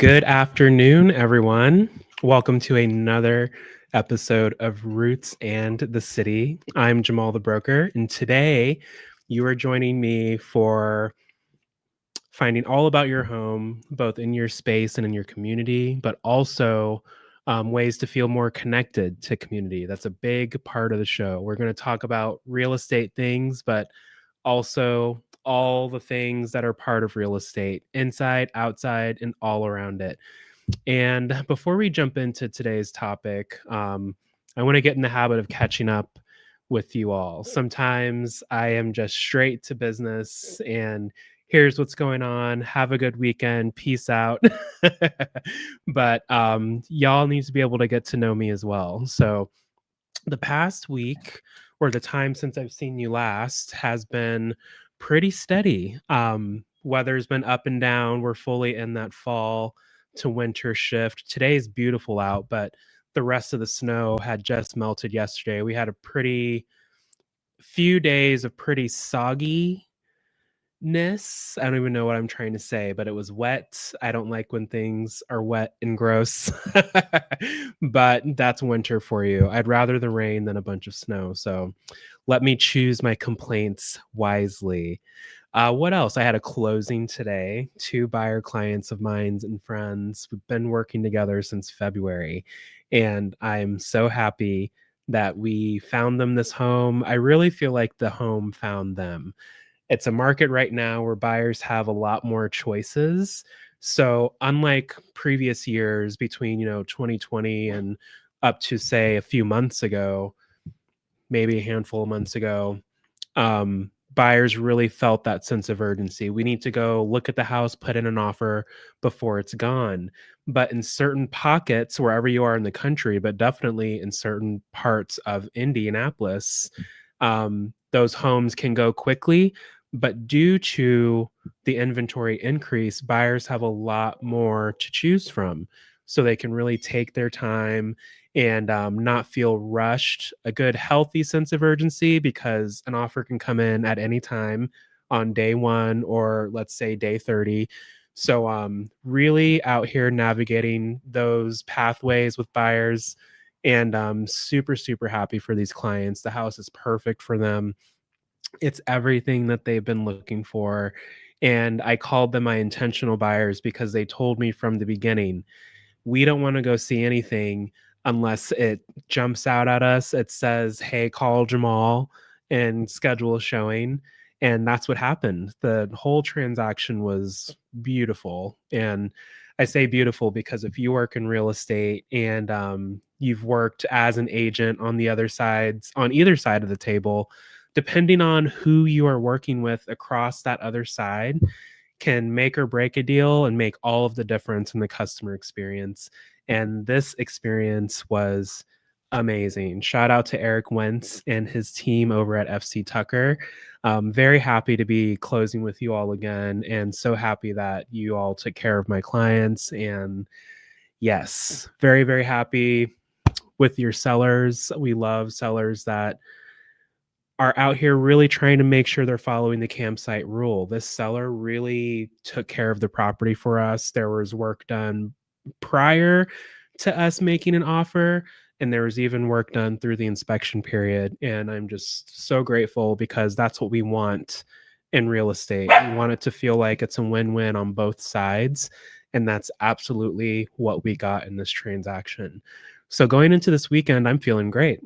Good afternoon, everyone. Welcome to another episode of Roots and the City. I'm Jamal the Broker, and today you are joining me for finding all about your home, both in your space and in your community, but also ways to feel more connected to community. That's a big part of the show. We're going to talk about real estate things, but also all the things that are part of real estate, inside, outside, and all around it. And before we jump into today's topic, I want to get in the habit of catching up with you all. Sometimes I am just straight to business and here's what's going on. Have a good weekend. Peace out. But y'all need to be able to get to know me as well. So the past week or the time since I've seen you last has been pretty steady. Weather's been up and down. We're fully in that fall to winter shift. Today is beautiful out, but the rest of the snow had just melted yesterday. We had a pretty few days of pretty soggy ness. I don't even know what I'm trying to say, but it was wet. I don't like when things are wet and gross. But that's winter for you. I'd rather the rain than a bunch of snow. So let me choose my complaints wisely. What else? I had a closing today. Two buyer clients of mine and friends. We've been working together since February, and I'm so happy that we found them this home. I really feel like the home found them. It's a market right now where buyers have a lot more choices. So unlike previous years between, 2020 and up to say a few months ago, maybe a handful of months ago, buyers really felt that sense of urgency. We need to go look at the house, put in an offer before it's gone. But in certain pockets, wherever you are in the country, but definitely in certain parts of Indianapolis, those homes can go quickly. But due to the inventory increase, buyers have a lot more to choose from. So they can really take their time and not feel rushed. A good, healthy sense of urgency because an offer can come in at any time on day one or let's say day 30. So, really out here navigating those pathways with buyers and super, super happy for these clients. The house is perfect for them. It's everything that they've been looking for. And I called them my intentional buyers because they told me from the beginning, we don't want to go see anything unless it jumps out at us. It says, hey, call Jamal and schedule a showing. And that's what happened. The whole transaction was beautiful. And I say beautiful because if you work in real estate and you've worked as an agent on the other sides, on either side of the table, depending on who you are working with across that other side, can make or break a deal and make all of the difference in the customer experience. And this experience was amazing. Shout out to Eric Wentz and his team over at FC Tucker. Very happy to be closing with you all again, and so happy that you all took care of my clients. And yes, very, very happy with your sellers. We love sellers that are out here really trying to make sure they're following the campsite rule. This seller really took care of the property for us. There was work done prior to us making an offer, and there was even work done through the inspection period. And I'm just so grateful because that's what we want in real estate. We want it to feel like it's a win-win on both sides. And that's absolutely what we got in this transaction. So going into this weekend, I'm feeling great.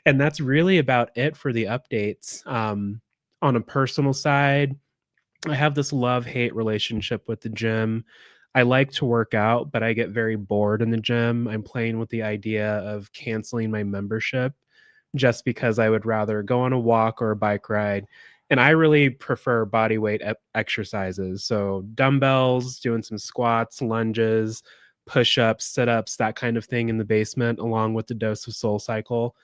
And that's really about it for the updates. On a personal side, I have this love-hate relationship with the gym. I like to work out, but I get very bored in the gym. I'm playing with the idea of canceling my membership just because I would rather go on a walk or a bike ride. And I really prefer body weight exercises. So dumbbells, doing some squats, lunges, push-ups, sit-ups, that kind of thing in the basement, along with the dose of Soul Cycle.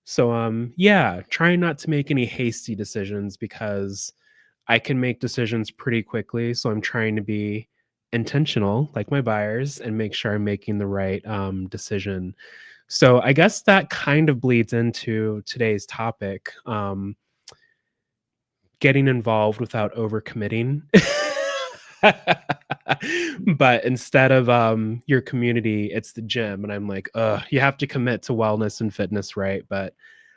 So yeah, trying not to make any hasty decisions because I can make decisions pretty quickly. So I'm trying to be intentional, like my buyers, and make sure I'm making the right decision. So I guess that kind of bleeds into today's topic, getting involved without overcommitting. But instead of your community, it's the gym. And I'm like, you have to commit to wellness and fitness, right? But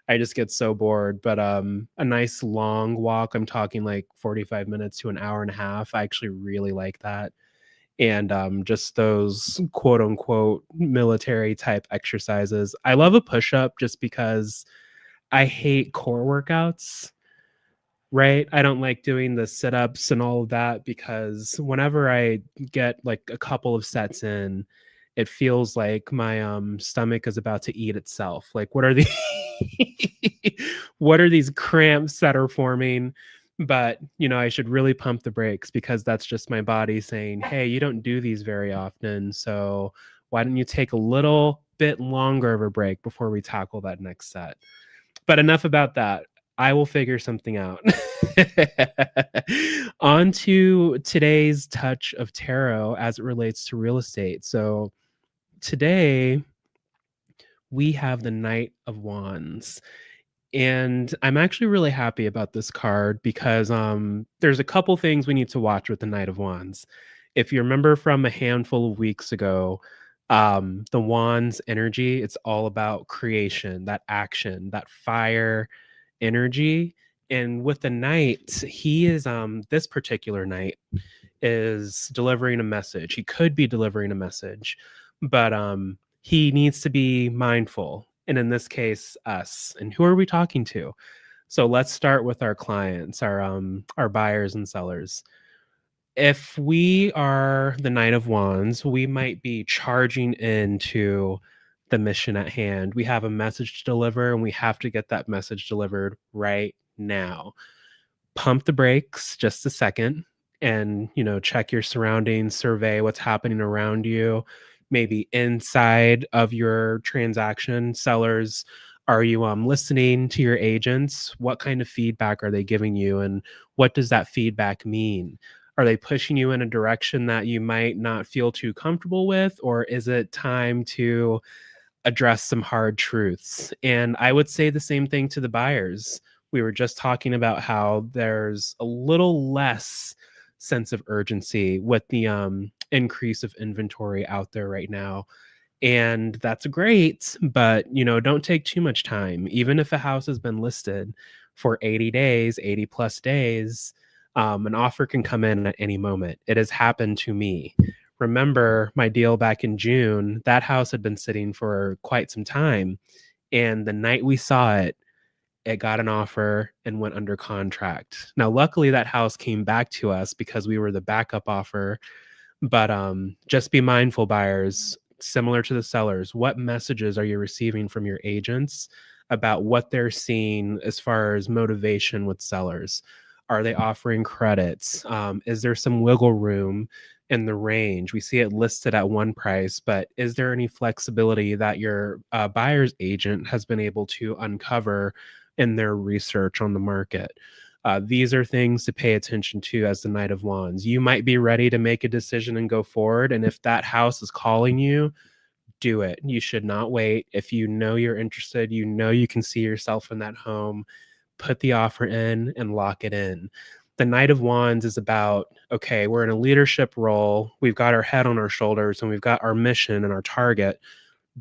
I just get so bored. But a nice long walk, I'm talking like 45 minutes to an hour and a half. I actually really like that. And just those quote unquote military type exercises. I love a push up just because I hate core workouts, right? I don't like doing the sit ups and all of that because whenever I get like a couple of sets in, it feels like my stomach is about to eat itself. Like, what are the what are these cramps that are forming? But I should really pump the brakes because that's just my body saying, hey, you don't do these very often. So why don't you take a little bit longer of a break before we tackle that next set? But enough about that. I will figure something out. On to today's touch of tarot as it relates to real estate. So today we have the Knight of Wands. And I'm actually really happy about this card because there's a couple things we need to watch with the Knight of Wands. If you remember from a handful of weeks ago, the Wands energy, it's all about creation, that action, that fire energy. And with the Knight, he is this particular Knight is delivering a message. He could be delivering a message, but he needs to be mindful. And in this case, us. And who are we talking to? So let's start with our clients, our buyers and sellers. If we are the Knight of Wands, we might be charging into the mission at hand. We have a message to deliver and we have to get that message delivered right now. Pump the brakes just a second and check your surroundings, survey what's happening around you, maybe inside of your transaction. Sellers, are you listening to your agents? What kind of feedback are they giving you, and what does that feedback mean? Are they pushing you in a direction that you might not feel too comfortable with, or is it time to address some hard truths? And I would say the same thing to the buyers. We were just talking about how there's a little less sense of urgency with the increase of inventory out there right now. And that's great, but don't take too much time. Even if a house has been listed for 80 days, 80 plus days, an offer can come in at any moment. It has happened to me. Remember my deal back in June, that house had been sitting for quite some time. And the night we saw it, it got an offer and went under contract. Now, luckily, that house came back to us because we were the backup offer. But just be mindful, buyers, similar to the sellers. What messages are you receiving from your agents about what they're seeing as far as motivation with sellers? Are they offering credits? Is there some wiggle room in the range? We see it listed at one price, but is there any flexibility that your buyer's agent has been able to uncover in their research on the market? These are things to pay attention to as the Knight of Wands. You might be ready to make a decision and go forward. And if that house is calling you, do it. You should not wait. If you know you're interested, you can see yourself in that home, put the offer in and lock it in. The Knight of Wands is about, okay, we're in a leadership role. We've got our head on our shoulders and we've got our mission and our target,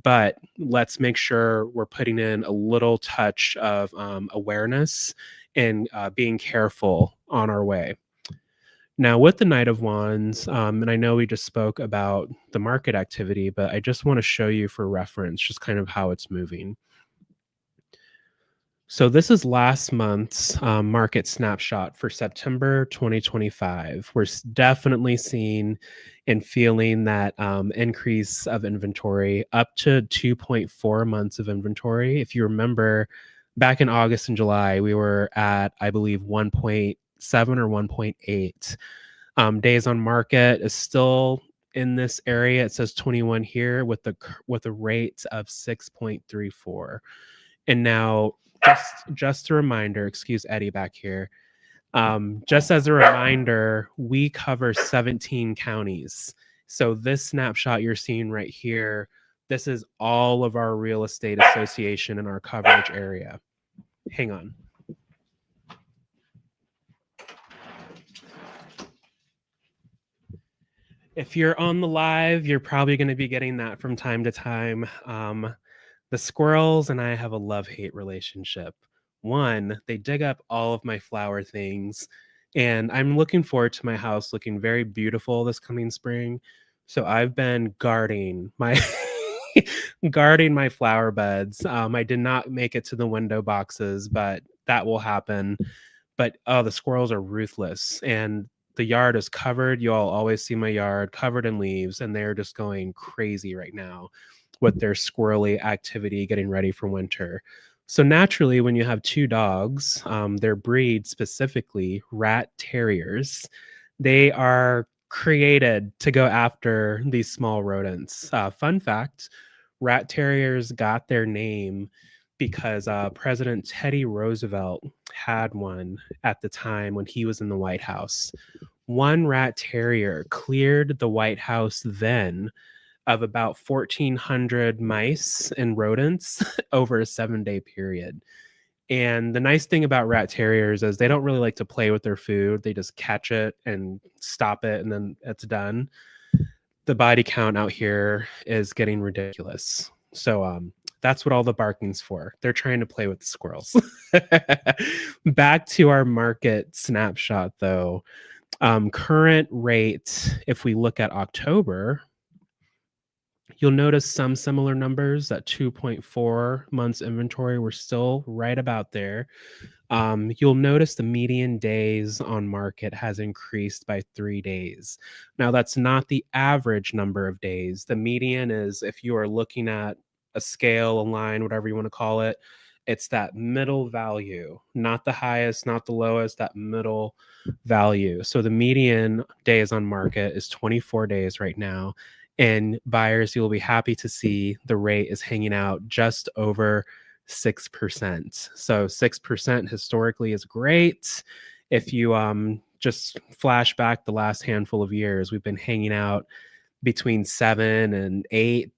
but let's make sure we're putting in a little touch of awareness and being careful on our way. Now, with the Knight of Wands, and I know we just spoke about the market activity, but I just want to show you for reference just kind of how it's moving. So this is last month's market snapshot for September 2025. We're definitely seeing and feeling that increase of inventory up to 2.4 months of inventory. If you remember, back in August and July, we were at, I believe, 1.7 or 1.8. Days on market is still in this area. It says 21 here with a rate of 6.34. And now, just a reminder, excuse Eddie back here. Just as a reminder, we cover 17 counties. So this snapshot you're seeing right here, this is all of our real estate association in our coverage area. Hang on. If you're on the live, you're probably going to be getting that from time to time. The squirrels and I have a love-hate relationship. One, they dig up all of my flower things, and I'm looking forward to my house looking very beautiful this coming spring. So I've been guarding my guarding my flower beds. I did not make it to the window boxes, but that will happen. But oh, the squirrels are ruthless, and the yard is covered. You all always see my yard covered in leaves, and they're just going crazy right now with their squirrely activity getting ready for winter. So naturally, when you have two dogs, their breed specifically rat terriers, they are created to go after these small rodents. Fun fact: rat terriers got their name because President Teddy Roosevelt had one at the time when he was in the White House. One rat terrier cleared the White House then of about 1,400 mice and rodents over a 7-day period. And the nice thing about rat terriers is they don't really like to play with their food. They just catch it and stop it, and then it's done. The body count out here is getting ridiculous. So that's what all the barking's for. They're trying to play with the squirrels. Back to our market snapshot, though. Current rate, if we look at October, you'll notice some similar numbers at 2.4 months inventory. We're still right about there. You'll notice the median days on market has increased by 3 days. Now, that's not the average number of days. The median is, if you are looking at a scale, a line, whatever you want to call it, it's that middle value, not the highest, not the lowest, that middle value. So the median days on market is 24 days right now. And buyers, you'll be happy to see the rate is hanging out just over 6%. So 6% historically is great. If you just flash back the last handful of years, we've been hanging out between 7 and 8.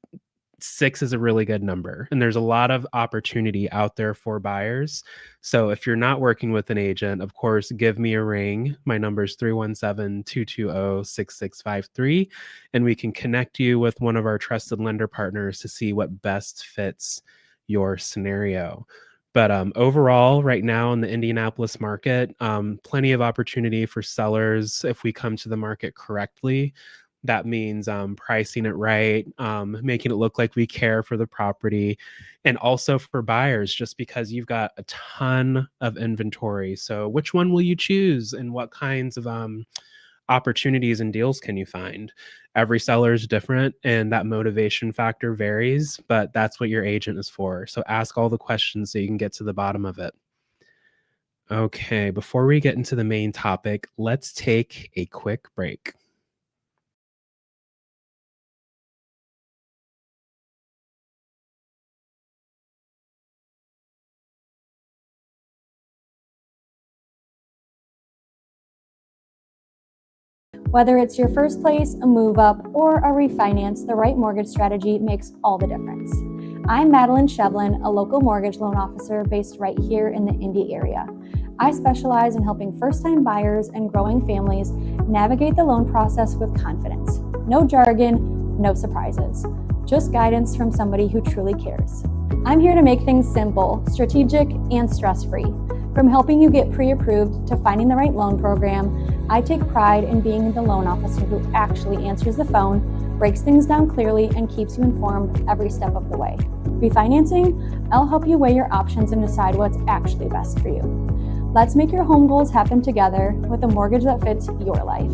6 is a really good number, and there's a lot of opportunity out there for buyers. So if you're not working with an agent, of course, give me a ring. My number is 317-220-6653, and we can connect you with one of our trusted lender partners to see what best fits your scenario. But overall, right now in the Indianapolis market, plenty of opportunity for sellers if we come to the market correctly. That means pricing it right, making it look like we care for the property, and also for buyers, just because you've got a ton of inventory. So which one will you choose, and what kinds of opportunities and deals can you find? Every seller is different, and that motivation factor varies, but that's what your agent is for. So ask all the questions so you can get to the bottom of it. Okay, before we get into the main topic, let's take a quick break. Whether it's your first place, a move up, or a refinance, the right mortgage strategy makes all the difference. I'm Madeline Shevlin, a local mortgage loan officer based right here in the Indy area. I specialize in helping first-time buyers and growing families navigate the loan process with confidence. No jargon, no surprises, just guidance from somebody who truly cares. I'm here to make things simple, strategic, and stress-free. From helping you get pre-approved to finding the right loan program, I take pride in being the loan officer who actually answers the phone, breaks things down clearly, and keeps you informed every step of the way. Refinancing, I'll help you weigh your options and decide what's actually best for you. Let's make your home goals happen together with a mortgage that fits your life.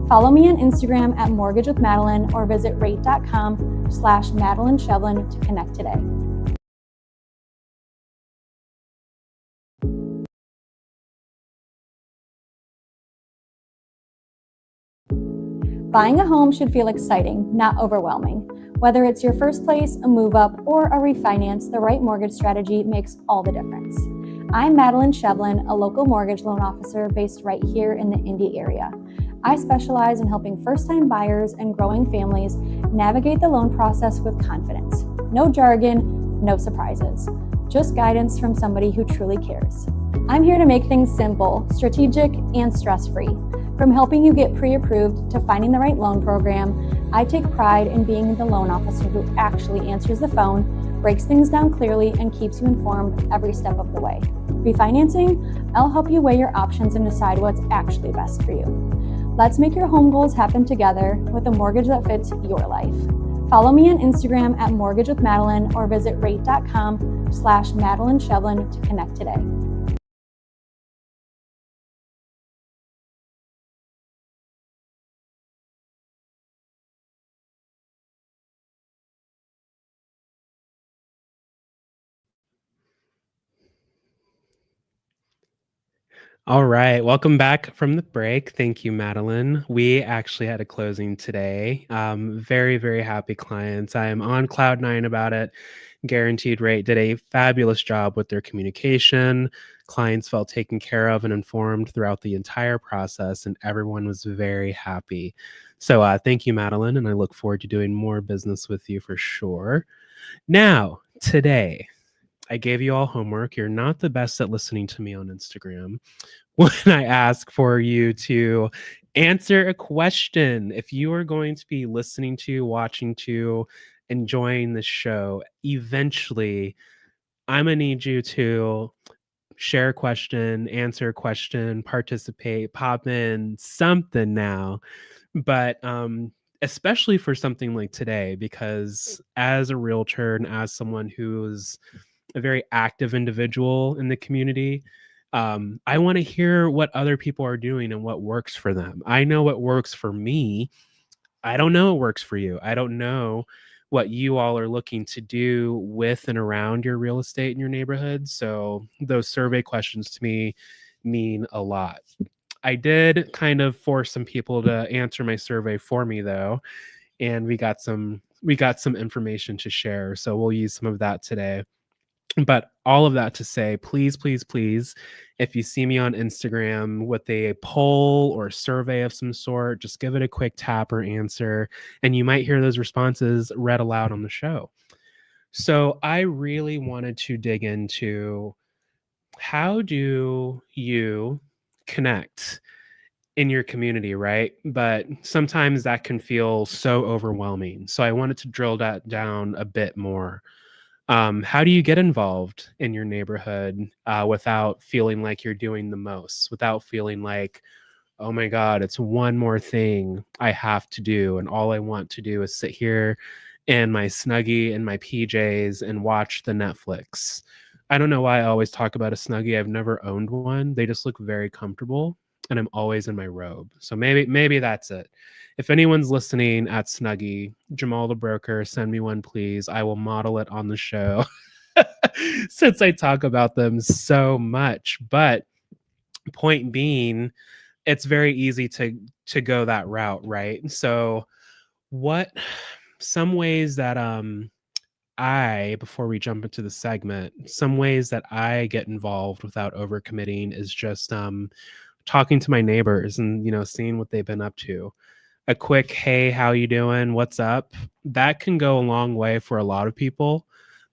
Follow me on Instagram at Mortgage with Madeline or visit rate.com/Madeline Shevlin to connect today. Buying a home should feel exciting, not overwhelming. Whether it's your first place, a move up, or a refinance, the right mortgage strategy makes all the difference. I'm Madeline Shevlin, a local mortgage loan officer based right here in the Indy area. I specialize in helping first-time buyers and growing families navigate the loan process with confidence. No jargon, no surprises, just guidance from somebody who truly cares. I'm here to make things simple, strategic, and stress-free. From helping you get pre-approved to finding the right loan program, I take pride in being the loan officer who actually answers the phone, breaks things down clearly, and keeps you informed every step of the way. Refinancing? I'll help you weigh your options and decide what's actually best for you. Let's make your home goals happen together with a mortgage that fits your life. Follow me on Instagram at Mortgage with Madeline or visit rate.com/Madeline Shevlin to connect today. All right, welcome back from the break. Thank you, Madeline. We actually had a closing today. Very, very happy clients. I am on cloud nine about it. Guaranteed Rate did a fabulous job with their communication. Clients felt taken care of and informed throughout the entire process, and everyone was very happy. So thank you, Madeline, and I look forward to doing more business with you for sure. Now, today, I gave you all homework. You're not the best at listening to me on Instagram when I ask for you to answer a question. If you are going to be listening to, watching to, enjoying the show, eventually I'm going to need you to share a question, answer a question, participate, pop in something now. But especially for something like today, because as a realtor and as someone who's a very active individual in the community, I want to hear what other people are doing and what works for them. I know what works for me. I don't know what works for you. I don't know what you all are looking to do with and around your real estate in your neighborhood. So those survey questions to me mean a lot. I did kind of force some people to answer my survey for me though, and we got some information to share. So we'll use some of that today. But all of that to say, please, please, please, if you see me on Instagram with a poll or survey of some sort, just give it a quick tap or answer, and you might hear those responses read aloud on the show. So I really wanted to dig into, how do you connect in your community, right? But sometimes that can feel so overwhelming. So I wanted to drill that down a bit more. How do you get involved in your neighborhood without feeling like you're doing the most, without feeling like, oh my God, it's one more thing I have to do, and all I want to do is sit here in my Snuggie and my PJs and watch the Netflix? I don't know why I always talk about a Snuggie. I've never owned one. They just look very comfortable, and I'm always in my robe. So maybe that's it. If anyone's listening at Snuggie, Jamal the broker, send me one, please. I will model it on the show since I talk about them so much. But point being, it's very easy to go that route, right? So what some ways that before we jump into the segment, some ways that I get involved without overcommitting is just talking to my neighbors and seeing what they've been up to. A quick, hey, how you doing, what's up, that can go a long way for a lot of people.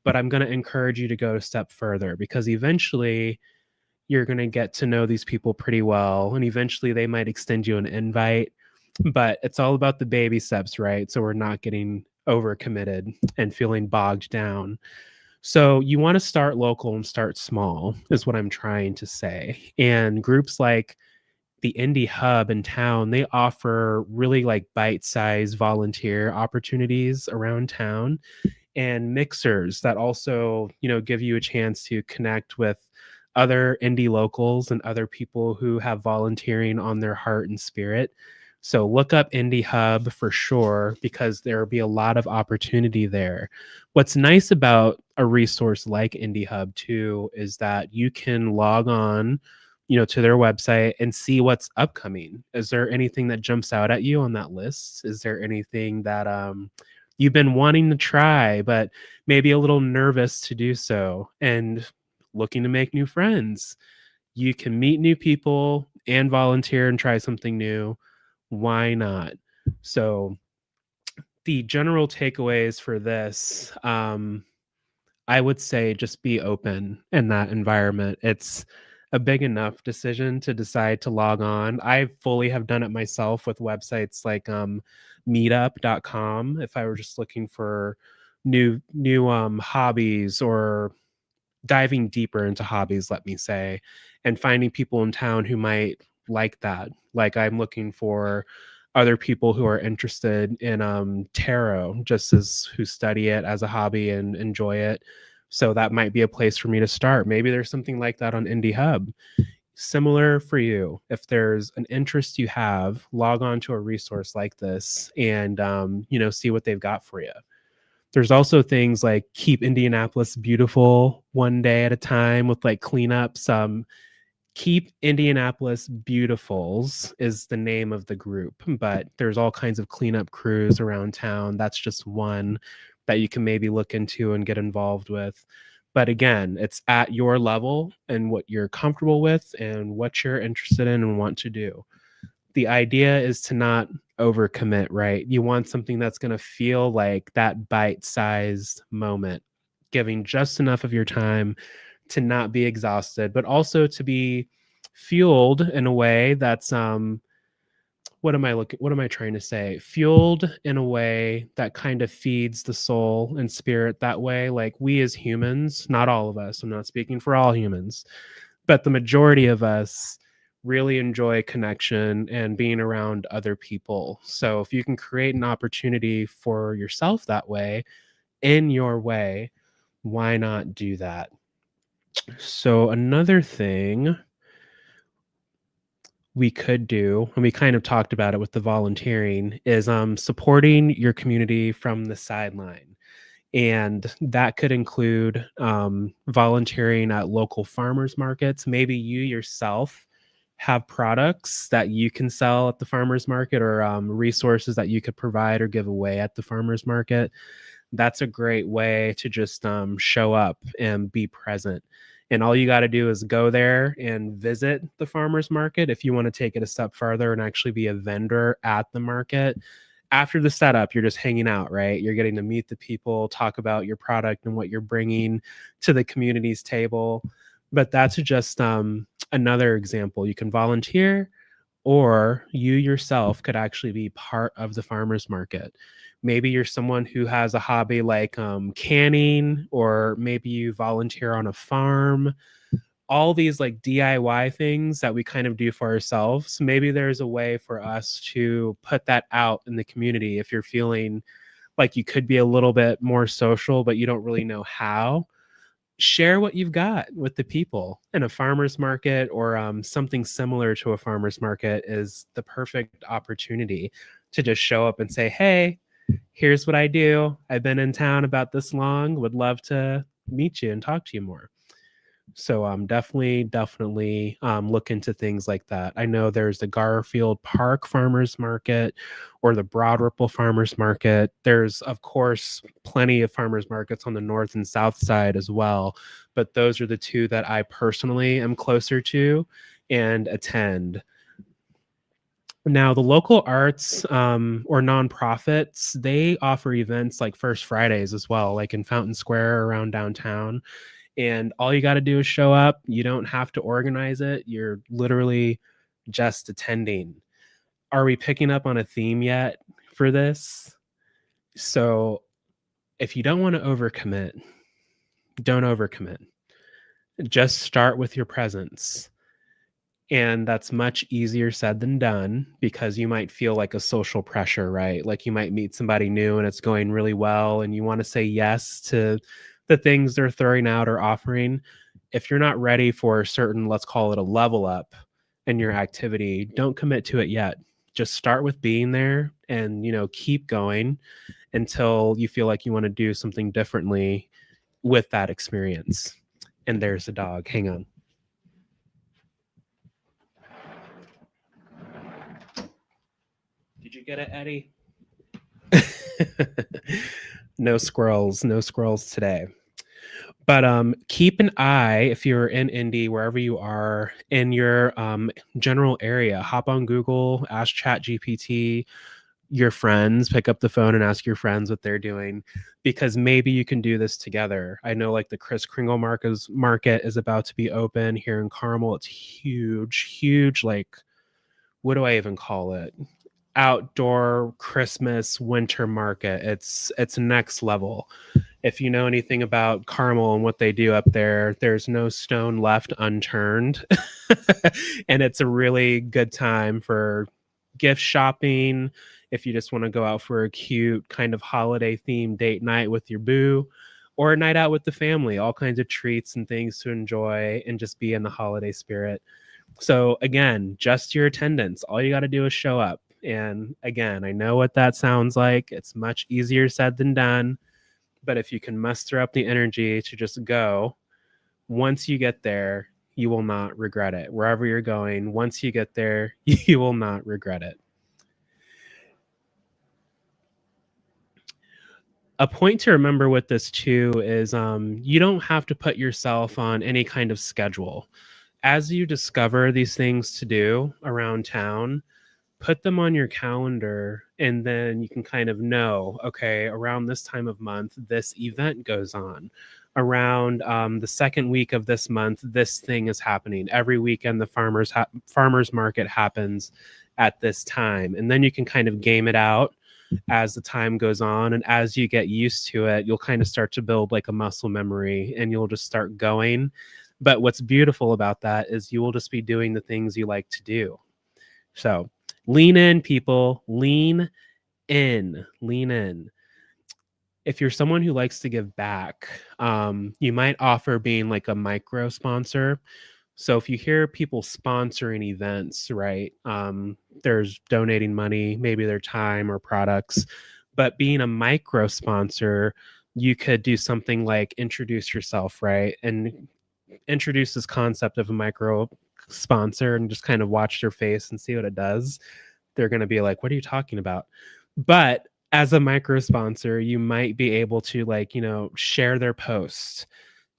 But I'm going to encourage you to go a step further, because eventually you're going to get to know these people pretty well, and eventually they might extend you an invite. But it's all about the baby steps, right? So we're not getting overcommitted and feeling bogged down. So you want to start local and start small is what I'm trying to say. And groups like the Indie Hub in town, they offer really like bite-sized volunteer opportunities around town, and mixers that also, give you a chance to connect with other indie locals and other people who have volunteering on their heart and spirit. So look up Indie Hub for sure, because there will be a lot of opportunity there. What's nice about a resource like Indie Hub too is that you can log on, to their website and see what's upcoming. Is there anything that jumps out at you on that list? Is there anything that you've been wanting to try, but maybe a little nervous to do so and looking to make new friends? You can meet new people and volunteer and try something new. Why not? So the general takeaways for this, I would say just be open in that environment. It's a big enough decision to decide to log on. I fully have done it myself with websites like meetup.com if I were just looking for new hobbies or diving deeper into hobbies, let me say, and finding people in town who might like that. Like I'm looking for other people who are interested in tarot, just as who study it as a hobby and enjoy it. So that might be a place for me to start. Maybe there's something like that on Indie Hub. Similar for you. If there's an interest you have, log on to a resource like this and see what they've got for you. There's also things like Keep Indianapolis Beautiful one day at a time with like cleanups. Keep Indianapolis Beautifuls is the name of the group, but there's all kinds of cleanup crews around town. That's just one that you can maybe look into and get involved with. But again, it's at your level and what you're comfortable with and what you're interested in and want to do. The idea is to not overcommit, right? You want something that's going to feel like that bite-sized moment, giving just enough of your time to not be exhausted, but also to be fueled in a way that's what am I trying to say? Fueled in a way that kind of feeds the soul and spirit that way. Like we as humans, not all of us, I'm not speaking for all humans, but the majority of us really enjoy connection and being around other people. So if you can create an opportunity for yourself that way, in your way, why not do that? So another thing we could do, and we kind of talked about it with the volunteering, is supporting your community from the sideline. And that could include volunteering at local farmers markets. Maybe you yourself have products that you can sell at the farmers market or resources that you could provide or give away at the farmers market. That's a great way to just show up and be present. And all you got to do is go there and visit the farmers market if you want to take it a step further and actually be a vendor at the market. After the setup, you're just hanging out, right? You're getting to meet the people, talk about your product and what you're bringing to the community's table. But that's just another example. You can volunteer, or you yourself could actually be part of the farmers market. Maybe you're someone who has a hobby like canning, or maybe you volunteer on a farm. All these like DIY things that we kind of do for ourselves. Maybe there's a way for us to put that out in the community if you're feeling like you could be a little bit more social, but you don't really know how. Share what you've got with the people. In a farmer's market or something similar to a farmer's market is the perfect opportunity to just show up and say, hey, here's what I do. I've been in town about this long. Would love to meet you and talk to you more. So definitely look into things like that. I know there's the Garfield Park Farmers Market or the Broad Ripple Farmers Market. There's, of course, plenty of farmers markets on the north and south side as well. But those are the two that I personally am closer to and attend. Now, the local arts or nonprofits, they offer events like First Fridays as well, like in Fountain Square around downtown. And all you got to do is show up. You don't have to organize it. You're literally just attending. Are we picking up on a theme yet for this? So if you don't want to overcommit, don't overcommit. Just start with your presence. And that's much easier said than done because you might feel like a social pressure, right? Like you might meet somebody new and it's going really well and you want to say yes to the things they're throwing out or offering. If you're not ready for a certain, let's call it a level up in your activity, don't commit to it yet. Just start with being there and, keep going until you feel like you want to do something differently with that experience. And there's a dog. Hang on. Did you get it, Eddie? No squirrels today. But keep an eye if you're in Indy, wherever you are in your general area. Hop on Google, ask ChatGPT. your friends, pick up the phone and ask your friends what they're doing, because maybe you can do this together. I know like the Kris Kringle market is about to be open here in Carmel. It's huge, like, what do I even call it? Outdoor Christmas winter market. It's next level. If you know anything about Carmel and what they do up there, there's no stone left unturned. And it's a really good time for gift shopping. If you just want to go out for a cute kind of holiday themed date night with your boo, or a night out with the family, all kinds of treats and things to enjoy and just be in the holiday spirit. So again, just your attendance. All you got to do is show up. And again, I know what that sounds like. It's much easier said than done. But if you can muster up the energy to just go, once you get there, you will not regret it. Wherever you're going, once you get there, you will not regret it. A point to remember with this too is you don't have to put yourself on any kind of schedule. As you discover these things to do around town, put them on your calendar, and then you can kind of know, okay, around this time of month, this event goes on. Around the second week of this month, this thing is happening. Every weekend, the farmers market happens at this time. And then you can kind of game it out as the time goes on. And as you get used to it, you'll kind of start to build like a muscle memory, and you'll just start going. But what's beautiful about that is you will just be doing the things you like to do. So lean in, people. Lean in. If you're someone who likes to give back, you might offer being like a micro sponsor. So if you hear people sponsoring events, right, there's donating money, maybe their time or products. But being a micro sponsor, you could do something like introduce yourself, right, and introduce this concept of a micro sponsor and just kind of watch their face and see what it does. They're going to be like, what are you talking about? But as a micro sponsor, you might be able to, like, share their posts.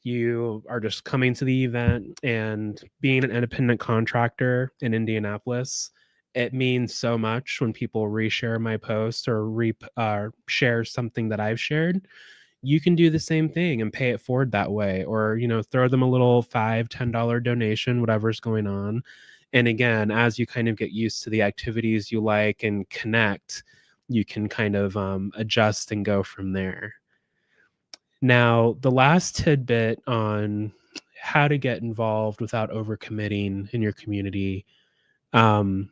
You are just coming to the event, and being an independent contractor in Indianapolis, it means so much when people reshare my post or share something that I've shared. You can do the same thing and pay it forward that way, or throw them a little $5-10 donation, whatever's going on. And again, as you kind of get used to the activities you like and connect, you can kind of adjust and go from there. Now, the last tidbit on how to get involved without overcommitting in your community, blend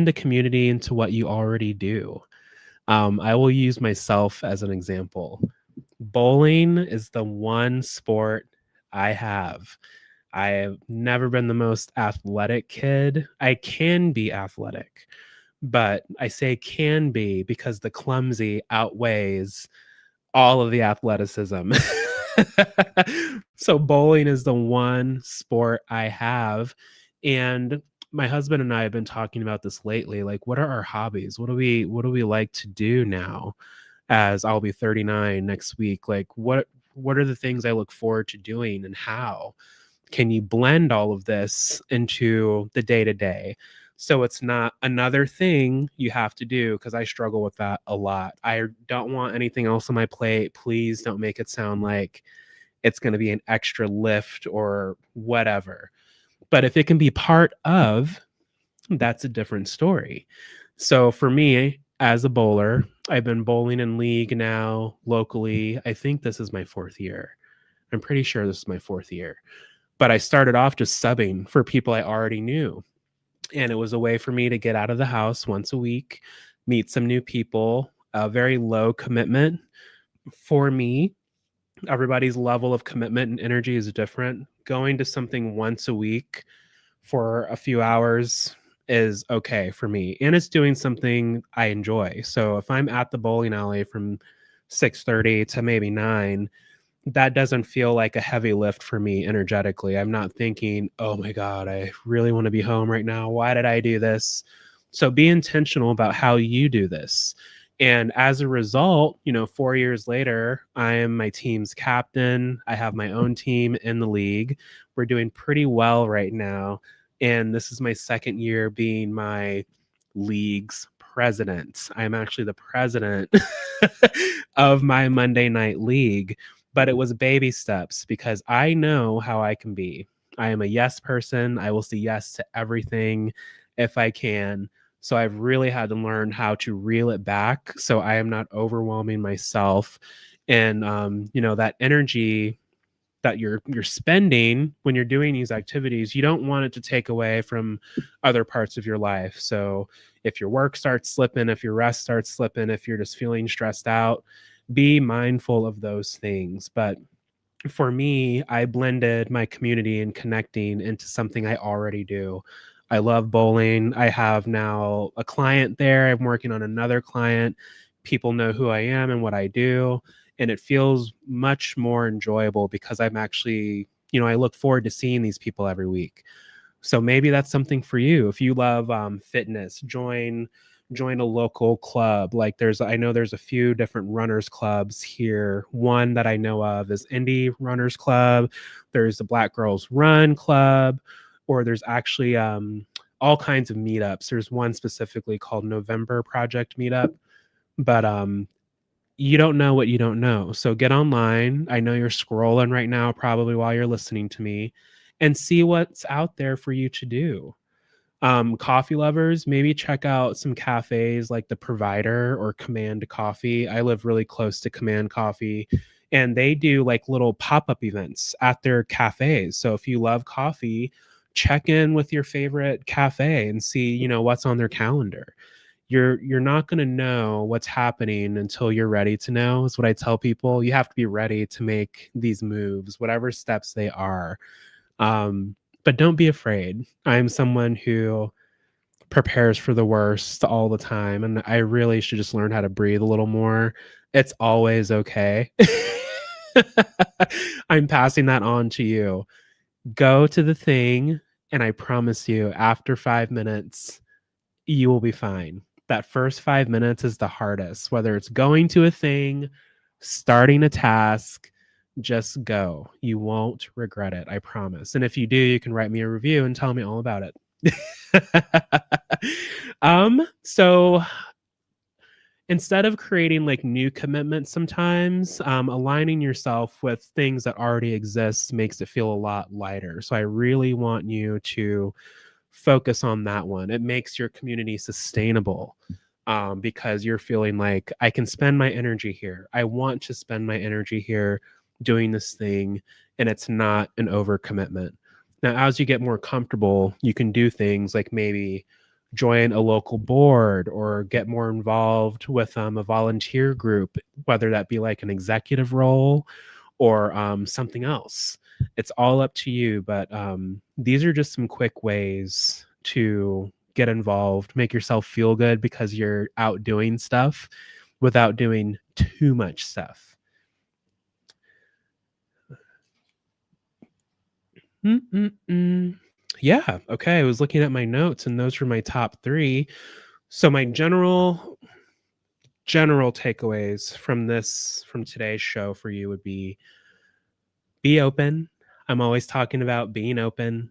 the community into what you already do. I will use myself as an example. Bowling is the one sport I have. I have never been the most athletic kid. I can be athletic, but I say can be because the clumsy outweighs all of the athleticism. So bowling is the one sport I have. And my husband and I have been talking about this lately. Like, what are our hobbies? What do we like to do now? As I'll be 39 next week. Like, what are the things I look forward to doing, and how can you blend all of this into the day-to-day? So it's not another thing you have to do, because I struggle with that a lot. I don't want anything else on my plate. Please don't make it sound like it's going to be an extra lift or whatever. But if it can be part of, that's a different story. So for me, as a bowler, I've been bowling in league now locally. I think this is my 4th year. I'm pretty sure this is my 4th year. But I started off just subbing for people I already knew. And it was a way for me to get out of the house once a week, meet some new people, a very low commitment. For me, everybody's level of commitment and energy is different. Going to something once a week for a few hours is okay for me, and it's doing something I enjoy. So if I'm at the bowling alley from 6:30 to maybe 9, that doesn't feel like a heavy lift for me energetically. I'm not thinking, oh my God, I really want to be home right now. Why did I do this? So be intentional about how you do this. And as a result, 4 years later, I am my team's captain. I have my own team in the league. We're doing pretty well right now. And this is my 2nd year being my league's president. I'm actually the president of my Monday Night League, but it was baby steps because I know how I can be. I am a yes person. I will say yes to everything if I can. So I've really had to learn how to reel it back so I am not overwhelming myself. And that energy that you're spending when you're doing these activities, you don't want it to take away from other parts of your life. So if your work starts slipping, if your rest starts slipping, if you're just feeling stressed out, be mindful of those things. But for me, I blended my community and connecting into something I already do. I love bowling. I have now a client there. I'm working on another client. People know who I am and what I do. And it feels much more enjoyable because I'm actually, I look forward to seeing these people every week. So maybe that's something for you. If you love fitness, join a local club. Like I know there's a few different runners clubs here. One that I know of is Indie Runners Club. There's the Black Girls Run Club, or there's actually all kinds of meetups. There's one specifically called November Project Meetup, but you don't know what you don't know. So get online. I know you're scrolling right now, probably while you're listening to me, and see what's out there for you to do. Coffee lovers, maybe check out some cafes like the Provider or Command Coffee. I live really close to Command Coffee, and they do like little pop-up events at their cafes. So if you love coffee, check in with your favorite cafe and see, what's on their calendar. You're not going to know what's happening until you're ready to know, is what I tell people. You have to be ready to make these moves, whatever steps they are. But don't be afraid. I'm someone who prepares for the worst all the time, and I really should just learn how to breathe a little more. It's always okay. I'm passing that on to you. Go to the thing, and I promise you, after 5 minutes, you will be fine. That first 5 minutes is the hardest, whether it's going to a thing, starting a task, just go. You won't regret it, I promise. And if you do, you can write me a review and tell me all about it. So instead of creating like new commitments sometimes, aligning yourself with things that already exist makes it feel a lot lighter. So I really want you to focus on that one. It makes your community sustainable, because you're feeling like I can spend my energy here. I want to spend my energy here doing this thing, and it's not an overcommitment. Now, as you get more comfortable, you can do things like maybe join a local board or get more involved with a volunteer group, whether that be like an executive role or something else. It's all up to you, but these are just some quick ways to get involved, make yourself feel good because you're out doing stuff without doing too much stuff. Yeah. Okay. I was looking at my notes, and those were my top 3. So my general takeaways from today's show for you would be open. I'm always talking about being open.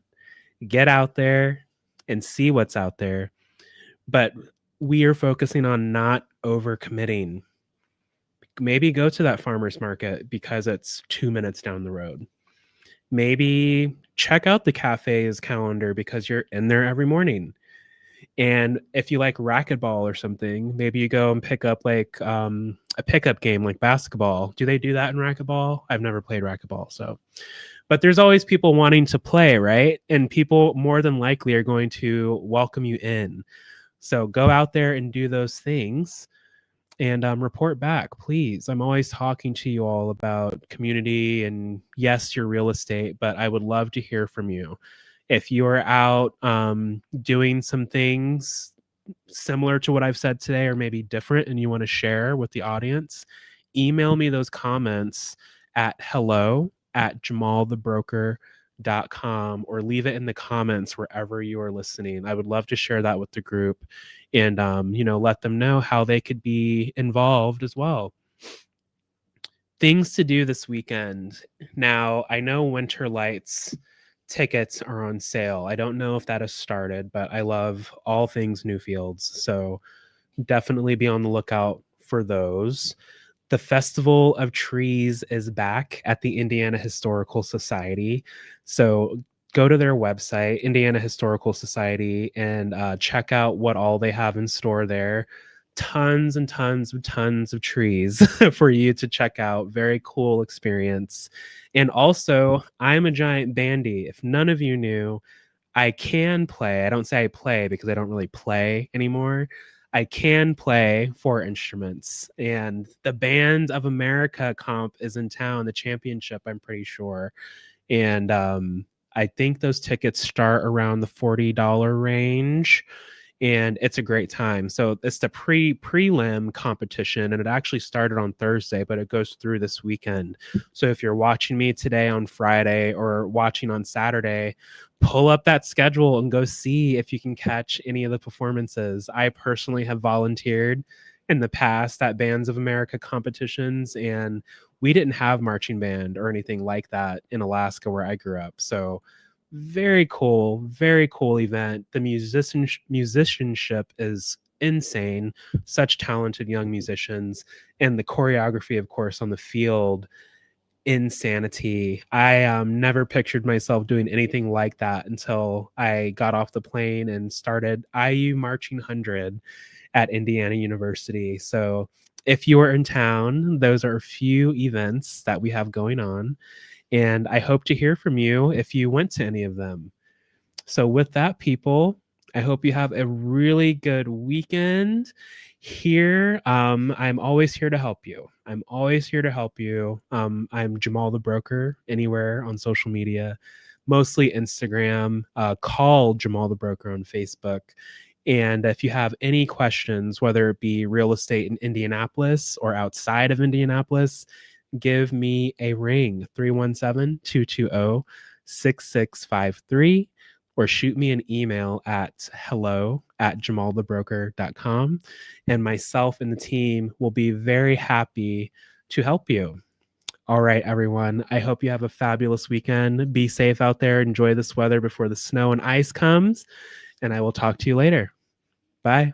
Get out there and see what's out there. But we are focusing on not overcommitting. Maybe go to that farmer's market because it's 2 minutes down the road. Maybe check out the cafe's calendar because you're in there every morning. And if you like racquetball or something, maybe you go and pick up like a pickup game like basketball. Do they do that in racquetball? I've never played racquetball, so. But there's always people wanting to play, right? And people more than likely are going to welcome you in. So go out there and do those things and report back, please. I'm always talking to you all about community and yes, your real estate, but I would love to hear from you. If you're out doing some things similar to what I've said today or maybe different and you want to share with the audience, email me those comments at hello@jamalthebroker.com or leave it in the comments wherever you are listening. I would love to share that with the group and let them know how they could be involved as well. Things to do this weekend. Now, I know Winter Lights tickets are on sale. I don't know if that has started, but I love all things Newfields. So Definitely be on the lookout for those. The Festival of Trees is back at the Indiana Historical Society. So go to their website, Indiana Historical Society, and check out what all they have in store there. Tons and tons of trees for you to check out. Very cool experience. And also, I'm a giant bandy. If none of you knew, I can play. I don't say I play because I don't really play anymore. I can play 4 instruments, and the Band of America comp is in town, the championship, I'm pretty sure. And I think those tickets start around the $40 range, and it's a great time. So it's the prelim competition, and it actually started on Thursday, but it goes through this weekend. So if you're watching me today on Friday or watching on Saturday, pull up that schedule and go see if you can catch any of the performances. I personally have volunteered in the past at Bands of America competitions, and we didn't have marching band or anything like that in Alaska where I grew up. So very cool event. The musicianship is insane. Such talented young musicians, and the choreography, of course, on the field, insanity. I never pictured myself doing anything like that until I got off the plane and started IU Marching 100 at Indiana University. So if you are in town, those are a few events that we have going on. And I hope to hear from you if you went to any of them. So, with that, people, I hope you have a really good weekend. Here, I'm always here to help you. I'm always here to help you. I'm Jamal the Broker anywhere on social media, mostly Instagram. Call Jamal the Broker on Facebook. And if you have any questions, whether it be real estate in Indianapolis or outside of Indianapolis, give me a ring, 317-220-6653, or shoot me an email at hello@jamalthebroker.com. And myself and the team will be very happy to help you. All right, everyone. I hope you have a fabulous weekend. Be safe out there. Enjoy this weather before the snow and ice comes. And I will talk to you later. Bye.